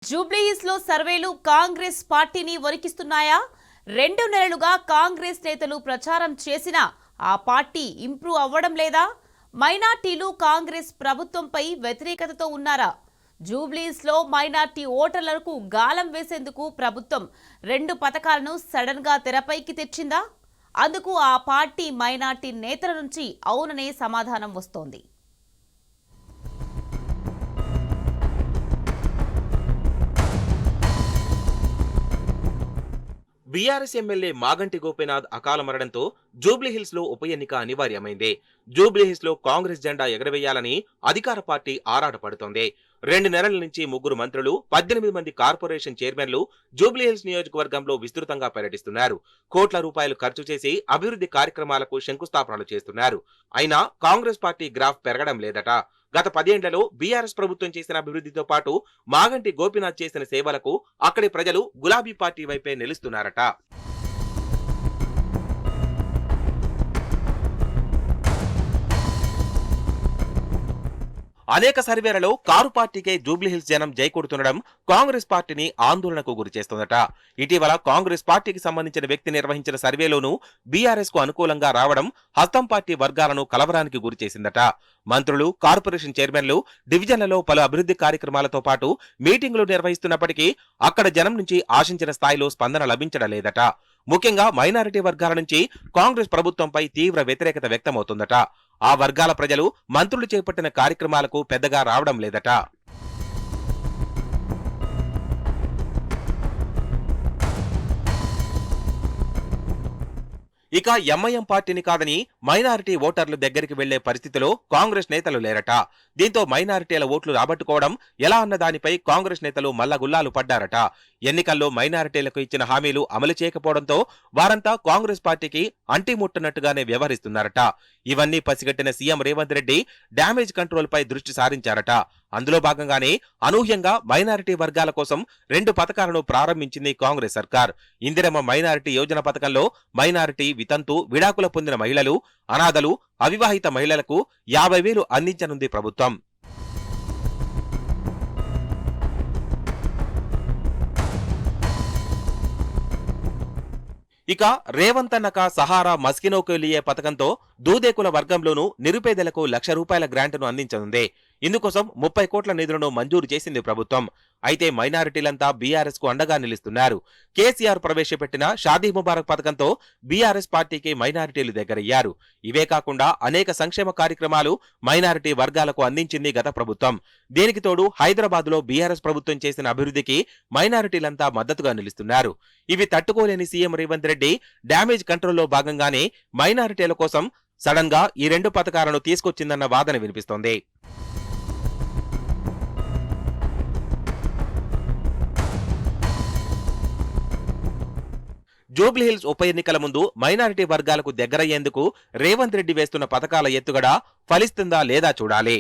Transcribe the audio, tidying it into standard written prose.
జూబ్లీహిల్స్ లో సర్వేలు కాంగ్రెస్ పార్టీని వణికిస్తున్నాయా? 2 నెలలుగా కాంగ్రెస్ నేతలు ప్రచారం చేసినా ఆ పార్టీ ఇంప్రూవ్ అవ్వడం లేదా? మైనార్టీలు కాంగ్రెస్ ప్రభుత్వంపై వ్యతిరేకతతో ఉన్నారా? జూబ్లీహిల్స్ లో మైనార్టీ ఓటర్లకు గాలం వేసేందుకు ప్రభుత్వం 2 పథకాలను సడన్ గా తెరపైకి తెచ్చిందా? అందుకు ఆ పార్టీ మైనార్టీ నేతల నుంచి అవుననే సమాధానం వస్తోంది. బీఆర్ఎస్ ఎమ్మెల్యే మాగంటి గోపీనాథ్ అకాల మరణంతో జూబ్లీహిల్స్ లో ఉప ఎన్నిక అనివార్యమైంది. జూబ్లీహిల్స్ లో కాంగ్రెస్ జెండా ఎగరవేయాలని అధికార పార్టీ ఆరాటపడుతోంది. 2 నెలల నుంచి 3 మంత్రులు, 18 మంది కార్పొరేషన్ చైర్మన్లు జూబ్లీహిల్స్ నియోజకవర్గంలో విస్తృతంగా పర్యటిస్తున్నారు. కోట్ల రూపాయలు ఖర్చు చేసి అభివృద్ధి కార్యక్రమాలకు శంకుస్థాపనలు చేస్తున్నారు. అయినా కాంగ్రెస్ పార్టీ గ్రాఫ్ పెరగడం లేదట. గత 10 ఏళ్లలో బీఆర్ఎస్ ప్రభుత్వం చేసిన అభివృద్ధితో పాటు మాగంటి గోపీనాథ్ చేసిన సేవలకు అక్కడి ప్రజలు గులాబీ పార్టీ వైపే నిలుస్తున్నారట. అనేక సర్వేలలో కారు పార్టీకే జూబ్లీహిల్స్ జనం జై కొడుతుండడం కాంగ్రెస్ పార్టీని ఆందోళనకు గురిచేస్తోందట. ఇటీవల కాంగ్రెస్ పార్టీకి సంబంధించిన వ్యక్తి నిర్వహించిన సర్వేలోనూ బీఆర్ఎస్ కు అనుకూలంగా రావడం హస్తం పార్టీ వర్గాలను కలవరానికి గురిచేసిందట. మంత్రులు, కార్పొరేషన్ చైర్మన్లు డివిజన్లలో పలు అభివృద్ధి కార్యక్రమాలతో పాటు మీటింగులు నిర్వహిస్తున్నప్పటికీ అక్కడ జనం నుంచి ఆశించిన స్థాయిలో స్పందన లభించడం లేదట. ముఖ్యంగా మైనారిటీ వర్గాల నుంచి కాంగ్రెస్ ప్రభుత్వంపై తీవ్ర వ్యతిరేకత వ్యక్తమవుతుందట. ఆ వర్గాల ప్రజలు మంత్రులు చేపట్టిన కార్యక్రమాలకు పెద్దగా రావడం లేదట. ఇక ఎంఐఎం పార్టీని కాదని మైనారిటీ ఓటర్లు దగ్గరికి వెళ్లే పరిస్థితిలో కాంగ్రెస్ నేతలు లేరట. దీంతో మైనారిటీల ఓట్లు రాబట్టుకోవడం ఎలా అన్న దానిపై కాంగ్రెస్ నేతలు మల్లగుల్లాలు పడ్డారట. ఎన్నికల్లో మైనారిటీలకు ఇచ్చిన హామీలు అమలు చేయకపోవడంతో వారంతా కాంగ్రెస్ పార్టీకి అంటిముట్టనట్టుగానే వ్యవహరిస్తున్నారట. ఇవన్నీ పసిగట్టిన CM Revanth Reddy damage control పై దృష్టి సారించారట. అందులో భాగంగానే అనూహ్యంగా మైనారిటీ వర్గాల కోసం 2 పథకాలను ప్రారంభించింది కాంగ్రెస్ సర్కార్. ఇందిరమ్మ మైనారిటీ యోజన పథకంలో మైనారిటీ, వితంతు, విడాకుల పొందిన మహిళలు, అనాథలు, అవివాహిత మహిళలకు 50,000 అందించనుంది ప్రభుత్వం. ఇక రేవంత్ అన్నక సహారా మస్కినోకెలియే పథకంతో దూదేకుల వర్గంలోనూ నిరుపేదలకు ₹1,00,000 గ్రాంట్ను అందించనుంది. ఇందుకోసం 30 కోట్ల నిధులను మంజూరు చేసింది ప్రభుత్వం. అయితే మైనారిటీలంతా బీఆర్ఎస్ కు అండగా నిలుస్తున్నారు. కేసీఆర్ ప్రవేశపెట్టిన షాదీ ముబారక్ పథకంతో బీఆర్ఎస్ పార్టీకి మైనారిటీలు దగ్గరయ్యారు. ఇవే కాకుండా అనేక సంక్షేమ కార్యక్రమాలు మైనారిటీ వర్గాలకు అందించింది గత ప్రభుత్వం. దీనికి తోడు హైదరాబాద్ లో బీఆర్ఎస్ ప్రభుత్వం చేసిన అభివృద్ధికి మైనారిటీలంతా మద్దతుగా నిలుస్తున్నారు. ఇవి తట్టుకోలేని సీఎం రేవంత్ రెడ్డి డ్యామేజ్ కంట్రోల్లో భాగంగానే మైనారిటీల కోసం సడన్ గా ఈ 2 పథకాలను తీసుకొచ్చిందన్న వాదన వినిపిస్తోంది. జూబ్లీహిల్స్ ఉప ఎన్నికల ముందు మైనారిటీ వర్గాలకు దగ్గరయ్యేందుకు రేవంత్ రెడ్డి వేస్తున్న పథకాల ఎత్తుగడ ఫలిస్తుందా లేదా చూడాలి.